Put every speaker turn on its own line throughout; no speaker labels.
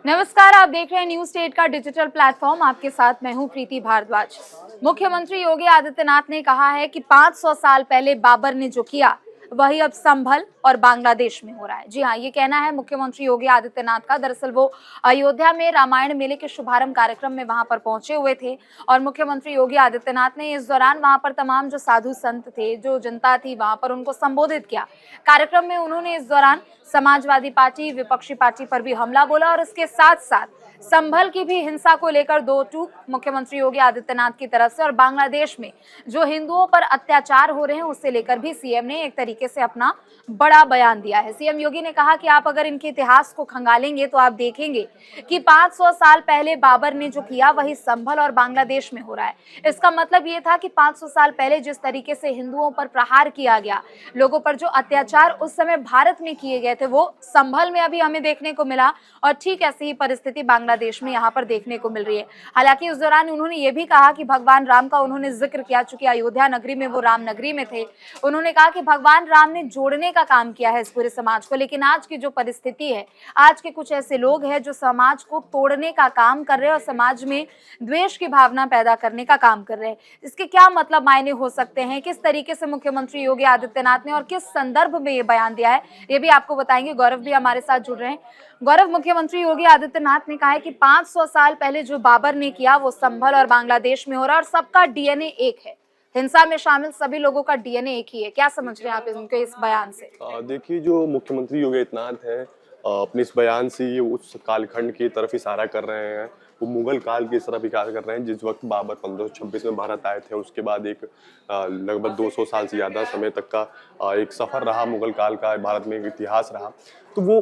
नमस्कार, आप देख रहे हैं न्यूज स्टेट का डिजिटल प्लेटफॉर्म। आपके साथ मैं हूं प्रीति भारद्वाज। मुख्यमंत्री योगी आदित्यनाथ ने कहा है कि 500 साल पहले बाबर ने जो किया वही अब संभल और बांग्लादेश में हो रहा है। जी हाँ, ये कहना है मुख्यमंत्री योगी आदित्यनाथ का। दरअसल वो अयोध्या में रामायण मेले के शुभारंभ कार्यक्रम में वहां पर पहुंचे हुए थे और मुख्यमंत्री योगी आदित्यनाथ ने इस दौरान वहां पर तमाम जो साधु संत थे, जो जनता थी वहां पर, उनको संबोधित किया। कार्यक्रम में उन्होंने इस दौरान समाजवादी पार्टी, विपक्षी पार्टी पर भी हमला बोला और इसके साथ साथ संभल की भी हिंसा को लेकर दो टूक मुख्यमंत्री योगी आदित्यनाथ की तरफ से और बांग्लादेश में जो हिंदुओं पर अत्याचार हो रहे हैं उससे लेकर भी सीएम ने एक तरीके से अपना बड़ा बयान दिया है। सीएम योगी ने कहा कि आप अगर इनके इतिहास को खंगालेंगे तो आप देखेंगे कि 500 साल पहले बाबर ने जो किया वही संभल और बांग्लादेश में हो रहा है। इसका मतलब ये था कि 500 साल पहले जिस तरीके से हिंदुओं पर प्रहार किया गया, लोगों पर जो अत्याचार उस समय भारत में किए गए थे, वो संभल में अभी हमें देखने को मिला और ठीक ऐसी ही परिस्थिति बांग्लादेश में यहाँ पर देखने को मिल रही है। हालांकि उस दौरान उन्होंने ये भी कहा कि भगवान राम का उन्होंने जिक्र किया, चूंकि अयोध्या नगरी में वो राम नगरी में थे। उन्होंने कहा कि भगवान राम ने जोड़ने का काम किया है इस पूरे समाज को, लेकिन आज की जो परिस्थिति है, आज के कुछ ऐसे लोग हैं जो समाज को तोड़ने का काम कर रहे हैं और समाज में द्वेष की भावना पैदा करने का काम कर रहे हैं। इसके क्या मतलब मायने हो सकते हैं, किस तरीके से मुख्यमंत्री योगी आदित्यनाथ ने और किस संदर्भ में ये बयान दिया है, ये भी आपको बताएंगे। गौरव भी हमारे साथ जुड़ रहे हैं। गौरव, मुख्यमंत्री योगी आदित्यनाथ ने कहा है कि 500 साल पहले जो बाबर ने किया वो संभल और बांग्लादेश में हो रहा है और सबका डीएनए एक है। हिंसा में शामिल सभी लोगों का डीएनए एक ही है। क्या समझ रहे हैं आप इनके इस बयान से?
देखिए, जो मुख्यमंत्री योगी आदित्यनाथ है, अपने इस बयान से ये उस कालखंड की तरफ इशारा कर रहे हैं। वो मुगल काल की तरफ इशारा कर रहे हैं जिस वक्त बाबर 1526 में भारत आए थे। उसके बाद एक लगभग 200 साल से ज़्यादा समय तक का एक सफ़र रहा, मुगल काल का भारत में एक इतिहास रहा। तो वो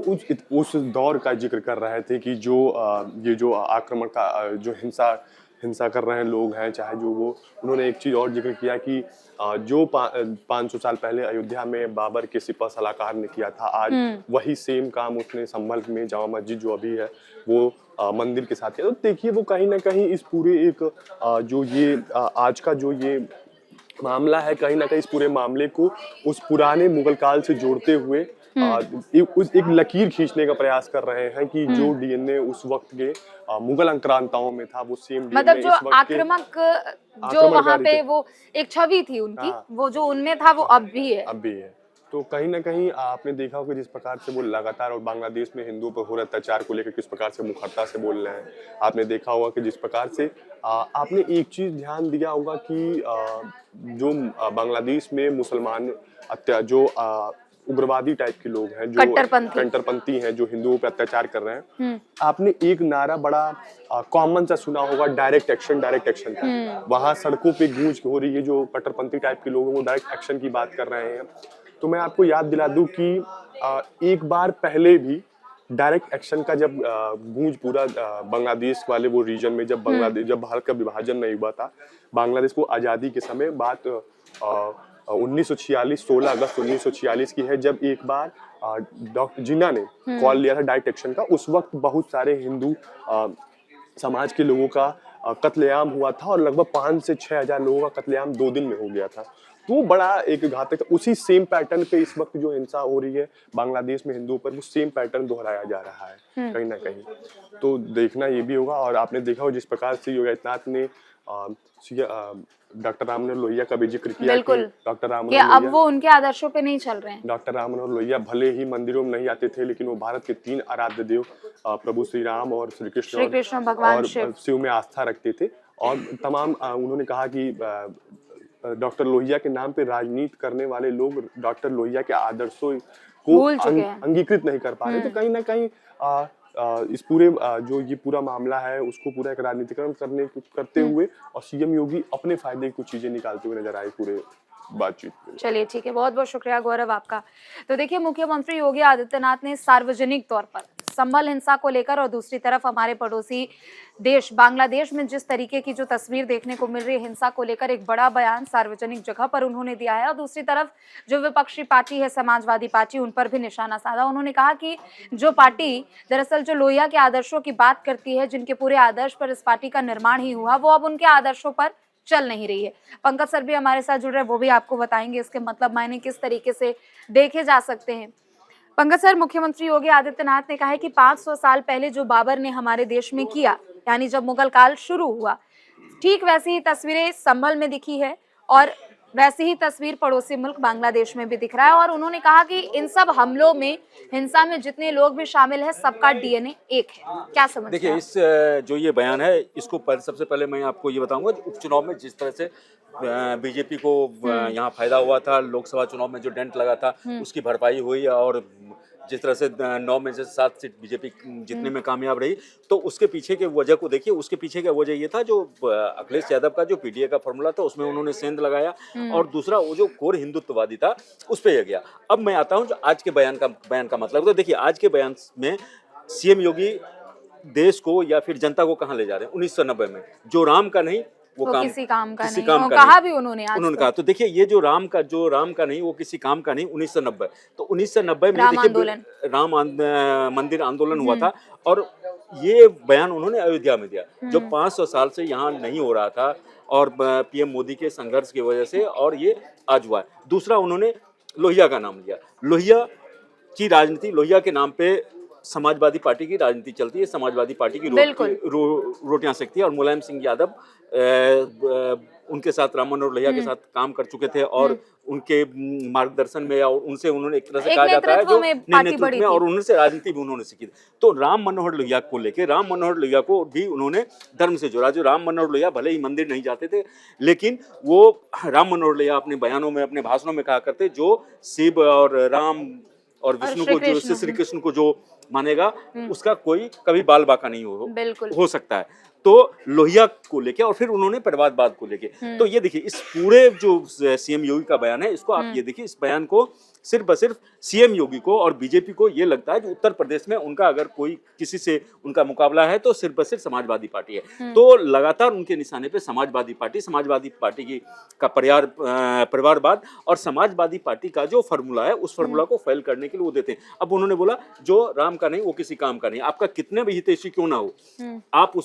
उस दौर का जिक्र कर रहे थे कि जो ये जो आक्रमण का जो हिंसा कर रहे हैं लोग हैं, चाहे जो वो, उन्होंने एक चीज़ और जिक्र किया कि जो 500 साल पहले अयोध्या में बाबर के सिपह सलाहकार ने किया था, आज वही सेम काम उसने संभल में जामा मस्जिद जो अभी है वो मंदिर के साथ किया। तो देखिए, वो कहीं ना कहीं इस पूरे एक जो ये आज का जो ये मामला है, कहीं ना कहीं इस पूरे मामले को उस पुराने मुगल काल से जोड़ते हुए एक लकीर खींचने का प्रयास कर रहे हैं कि जो डीएनए उस वक्त के मुगल आक्रांताओं में था, वो सेम
मतलब
डीएनए
जो
इस वक्त के
आक्रामक जो वहां
आक्रमणकारी
पे
थे।
वो एक छवि थी उनकी,
हाँ,
वो जो उनमें था वो अब भी है।
अब भी है। तो कहीं न कहीं आपने देखा होगा जिस प्रकार से वो लगातार और बांग्लादेश में हिंदुओं पर हो रहे अत्याचार को लेकर किस प्रकार से मुखरता से बोल रहे हैं। आपने देखा होगा कि जिस प्रकार से आपने एक चीज़ ध्यान दिया होगा कि जो बांग्लादेश में मुसलमान जो उग्रवादी टाइप के लोग हैं, जो कट्टरपंथी हैं, जो हिंदुओं पे अत्याचार कर रहे हैं। आपने एक नारा बड़ा कॉमन सा सुना होगा, डायरेक्ट एक्शन का। वहाँ सड़कों पे गूंज हो रही है, जो कट्टरपंथी टाइप के लोग हैं वो डायरेक्ट एक्शन की बात कर रहे हैं। तो मैं आपको याद दिला दूं कि एक बार पहले भी डायरेक्ट एक्शन का जब गूंज पूरा बांग्लादेश वाले वो रीजन में, जब भारत का विभाजन नहीं हुआ था, बांग्लादेश को आज़ादी के समय, बात 1946 16 अगस्त 1946 की है, जब एक बार डॉक्टर जिन्ना ने कॉल लिया था डायरेक्ट एक्शन का। उस वक्त बहुत सारे हिंदू समाज के लोगों का कत्लेआम हुआ था और लगभग 5 से 6 हजार लोगों का कत्लेआम 2 दिन में हो गया था। तो बड़ा एक घातक, उसी सेम पैटर्न पे इस वक्त जो हिंसा हो रही है बांग्लादेश में हिंदुओं पर, वो सेम पैटर्न दोहराया जा रहा है कहीं ना कहीं। तो देखना ये भी होगा। और आपने देखा हो जिस प्रकार से योगी आदित्यनाथ ने डॉक्टर राम मनोहर लोहिया का भी जिक्र किया कि डॉक्टर राम मनोहर
अब वो उनके आदर्शों पे नहीं चल रहे हैं।
डॉक्टर राम मनोहर लोहिया भले ही मंदिरों में नहीं आते थे, लेकिन वो भारत के 3 आराध्य देव प्रभु श्री राम और श्री कृष्ण
भगवान
और शिव में आस्था रखते थे। और तमाम उन्होंने कहा कि डॉक्टर लोहिया के नाम पे राजनीति करने वाले लोग डॉक्टर लोहिया के आदर्शों को अंगीकृत नहीं कर पा रहे। तो कहीं ना कहीं इस पूरे जो ये पूरा मामला है उसको पूरा एक राजनीतिकरण करते हुए और सीएम योगी अपने फायदे की कुछ चीजें निकालते हुए नजर आए पूरे बातचीत में।
चलिए ठीक है, बहुत बहुत शुक्रिया गौरव आपका। तो देखिए, मुख्यमंत्री योगी आदित्यनाथ ने सार्वजनिक तौर पर संभल हिंसा को लेकर और दूसरी तरफ हमारे पड़ोसी देश बांग्लादेश में जिस तरीके की जो तस्वीर देखने को मिल रही है हिंसा को लेकर, एक बड़ा बयान सार्वजनिक जगह पर उन्होंने दिया है। और दूसरी तरफ जो विपक्षी पार्टी है समाजवादी पार्टी, उन पर भी निशाना साधा। उन्होंने कहा कि जो पार्टी दरअसल जो लोहिया के आदर्शों की बात करती है, जिनके पूरे आदर्श पर इस पार्टी का निर्माण ही हुआ, वो अब उनके आदर्शों पर चल नहीं रही है। पंकज सर भी हमारे साथ जुड़ रहे हैं, वो भी आपको बताएंगे इसके मतलब मायने किस तरीके से देखे जा सकते हैं। पंकज सर, मुख्यमंत्री योगी आदित्यनाथ ने कहा है कि 500 साल पहले जो बाबर ने हमारे देश में किया, यानी जब मुगल काल शुरू हुआ, ठीक वैसी ही तस्वीरें संभल में दिखी है और वैसी ही तस्वीर पड़ोसी मुल्क बांग्लादेश में भी दिख रहा है। और उन्होंने कहा कि इन सब हमलों में, हिंसा में जितने लोग भी शामिल हैं, सबका डीएनए एक है। क्या समझते हैं?
देखिए, इस जो ये बयान है, इसको सबसे पहले मैं आपको ये बताऊंगा, उपचुनाव में जिस तरह से बीजेपी को यहाँ फायदा हुआ था, लोकसभा चुनाव में जो डेंट लगा था उसकी भरपाई हुई, और जिस तरह से 9 में से 7 सीट बीजेपी जीतने में कामयाब रही, तो उसके पीछे के वजह को देखिए। उसके पीछे का वजह ये था, जो अखिलेश यादव का जो पीडीए का फॉर्मूला था उसमें उन्होंने सेंध लगाया, और दूसरा वो जो कोर हिंदुत्ववादी था उस पर यह गया। अब मैं आता हूँ जो आज के बयान का मतलब। तो देखिए, आज के बयान में सीएम योगी देश को या फिर जनता को कहाँ ले जा रहे हैं? 1990 में, जो राम का नहीं वो
किसी काम का नहीं,
काम का
कहा
नहीं।
भी उन्होंने
कहा। तो देखिए, ये जो राम का नहीं वो किसी काम का नहीं, 1990। तो 1990 में देखिए राम मंदिर आंदोलन हुआ था, और ये बयान उन्होंने अयोध्या में दिया, जो 500 साल से यहाँ नहीं हो रहा था, और पीएम मोदी के संघर्ष की वजह से, और ये आज हुआ है। दूसरा, उन्होंने लोहिया का नाम लिया। लोहिया की राजनीति, लोहिया के नाम पे समाजवादी पार्टी की राजनीति चलती है, समाजवादी पार्टी की रोटियां सेकती है, और मुलायम सिंह यादव उनके साथ, राम मनोहर लोहिया के साथ काम कर चुके थे, और उनके मार्गदर्शन में, और उनसे उन्होंने एक तरह से कहा जाता है जो नेतृत्व में, और उनसे राजनीति भी उन्होंने सीखी। तो राम मनोहर लोहिया को लेके, राम मनोहर लोहिया को भी उन्होंने धर्म से जोड़ा। जो राम मनोहर लोहिया भले ही मंदिर नहीं जाते थे, लेकिन वो राम मनोहर लोहिया अपने बयानों में, अपने भाषणों में कहा करते, जो शिव और राम और विष्णु को, जो श्री कृष्ण को जो मानेगा, उसका कोई कभी बाल बाका नहीं हो सकता है। तो लोहिया को लेके, और फिर उन्होंने परिवारवाद को लेके। तो ये देखिए, इस पूरे जो सीएम योगी का बयान है, इसको आप ये देखिए, इस बयान को सिर्फ सीएम योगी को और बीजेपी को ये लगता है कि उत्तर प्रदेश में उनका अगर कोई किसी से उनका मुकाबला है तो सिर्फ समाजवादी पार्टी है। तो लगातार उनके निशाने पे समाजवादी पार्टी की का परिवारवाद और समाजवादी पार्टी का जो फॉर्मूला है, उस फॉर्मूला को फेल करने के लिए वो देते हैं। अब उन्होंने बोला, जो राम का नहीं वो किसी काम का नहीं। आपका कितने भी हितैषी क्यों ना हो, आप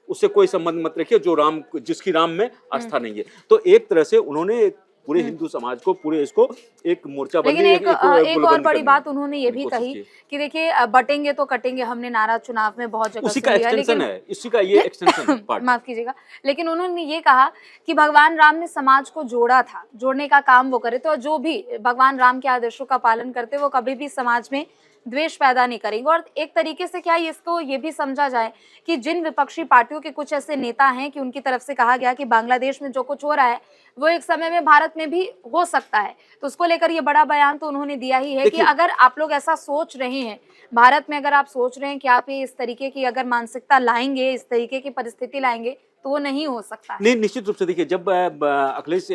उससे कोई संबंध मत रखिए, जो जिसकी राम में आस्था नहीं है। तो एक तरह से उन्होंने पूरे हिंदू समाज को, पूरे इसको एक मोर्चा बंदी,
लेकिन एक और बड़ी बात उन्होंने ये भी कही कि देखिए, बटेंगे तो कटेंगे, हमने नारा चुनाव में बहुत जगह
उसी का एक्सटेंशन है, इसी का ये एक्सटेंशन पार्ट,
माफ कीजिएगा। लेकिन उन्होंने ये कहा कि भगवान राम ने समाज को जोड़ा था, जोड़ने का काम वो करे, तो जो भी भगवान राम के आदेशों का पालन करते, वो कभी भी समाज में द्वेष पैदा नहीं करेंगे। और एक तरीके से क्या इसको ये भी समझा जाए कि जिन विपक्षी पार्टियों के कुछ ऐसे नेता हैं कि उनकी तरफ से कहा गया कि बांग्लादेश में जो कुछ हो रहा है वो एक समय में भारत में भी हो सकता है, तो उसको लेकर ये बड़ा बयान तो उन्होंने दिया ही है कि अगर आप लोग ऐसा सोच रहे हैं, भारत में अगर आप सोच रहे हैं कि आप ये इस तरीके की अगर मानसिकता लाएंगे, इस तरीके की परिस्थिति लाएंगे, तो वो नहीं हो सकता है।
नहीं, निश्चित रूप से। देखिए, जब अखिलेश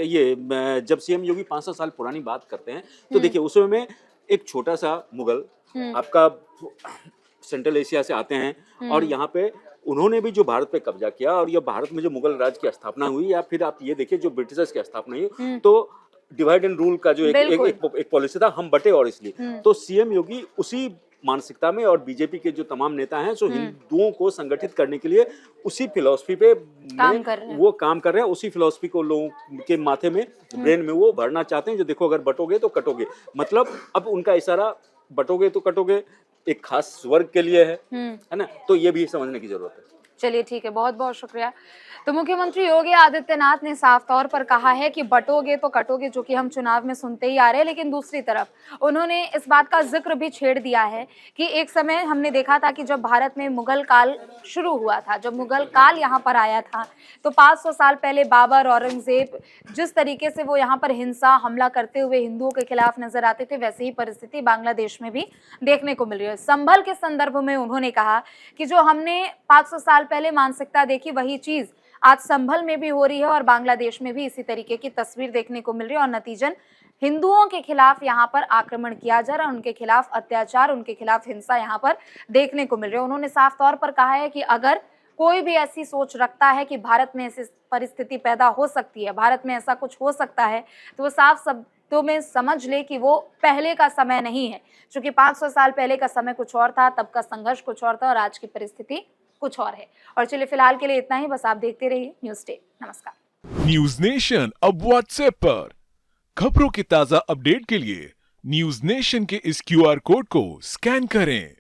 जब सीएम योगी 500 साल पुरानी बात करते हैं, तो देखिए उस समय में एक छोटा सा मुगल आपका सेंट्रल एशिया से आते हैं, और यहाँ पे उन्होंने भी जो भारत पे कब्जा किया, और ये भारत में जो मुगल राज की स्थापना हुई, या फिर आप ये देखिए जो ब्रिटिशर्स की स्थापना हुई, तो डिवाइड एंड रूल का जो एक पॉलिसी था, हम बटे और इसलिए। तो सीएम योगी उसी मानसिकता में, और बीजेपी के जो तमाम नेता हैं जो हिंदुओं को संगठित करने के लिए उसी फिलॉसफी पे काम कर रहे हैं, उसी फिलॉसफी को लोगों के माथे में, ब्रेन में वो भरना चाहते हैं, जो देखो अगर बटोगे तो कटोगे। मतलब अब उनका इशारा बटोगे तो कटोगे एक खास वर्ग के लिए है ना। तो ये भी समझने की जरूरत है।
चलिए ठीक है, बहुत बहुत शुक्रिया। तो मुख्यमंत्री योगी आदित्यनाथ ने साफ तौर पर कहा है कि बटोगे तो कटोगे, जो कि हम चुनाव में सुनते ही आ रहे हैं। लेकिन दूसरी तरफ उन्होंने इस बात का जिक्र भी छेड़ दिया है कि एक समय हमने देखा था कि जब भारत में मुगल काल शुरू हुआ था, जब मुगल काल यहाँ पर आया था, तो 500 साल पहले बाबर, औरंगजेब जिस तरीके से वो यहाँ पर हिंसा हमला करते हुए हिंदुओं के खिलाफ नजर आते थे, वैसे ही परिस्थिति बांग्लादेश में भी देखने को मिल रही है। संभल के संदर्भ में उन्होंने कहा कि जो हमने 500 साल पहले मानसिकता देखी, वही चीज आज संभल में भी हो रही है, और बांग्लादेश में भी इसी तरीके की तस्वीर देखने को मिल रही है। और नतीजन हिंदुओं के खिलाफ यहाँ पर आक्रमण किया जा रहा है, उनके खिलाफ अत्याचार, उनके खिलाफ हिंसा यहाँ पर देखने को मिल रही है। उन्होंने साफ तौर पर कहा है कि अगर कोई भी ऐसी सोच रखता है कि भारत में ऐसी परिस्थिति पैदा हो सकती है, भारत में ऐसा कुछ हो सकता है, तो वो साफ शब्दों में समझ ले कि वो पहले का समय नहीं है। क्योंकि 500 साल पहले का समय कुछ और था, तब का संघर्ष कुछ और था, और आज की परिस्थिति कुछ और है। और चलिए फिलहाल के लिए इतना ही, बस आप देखते रहिए न्यूज़ डे। नमस्कार।
न्यूज नेशन अब व्हाट्सएप पर खबरों की ताजा अपडेट के लिए न्यूज नेशन के इस क्यूआर कोड को स्कैन करें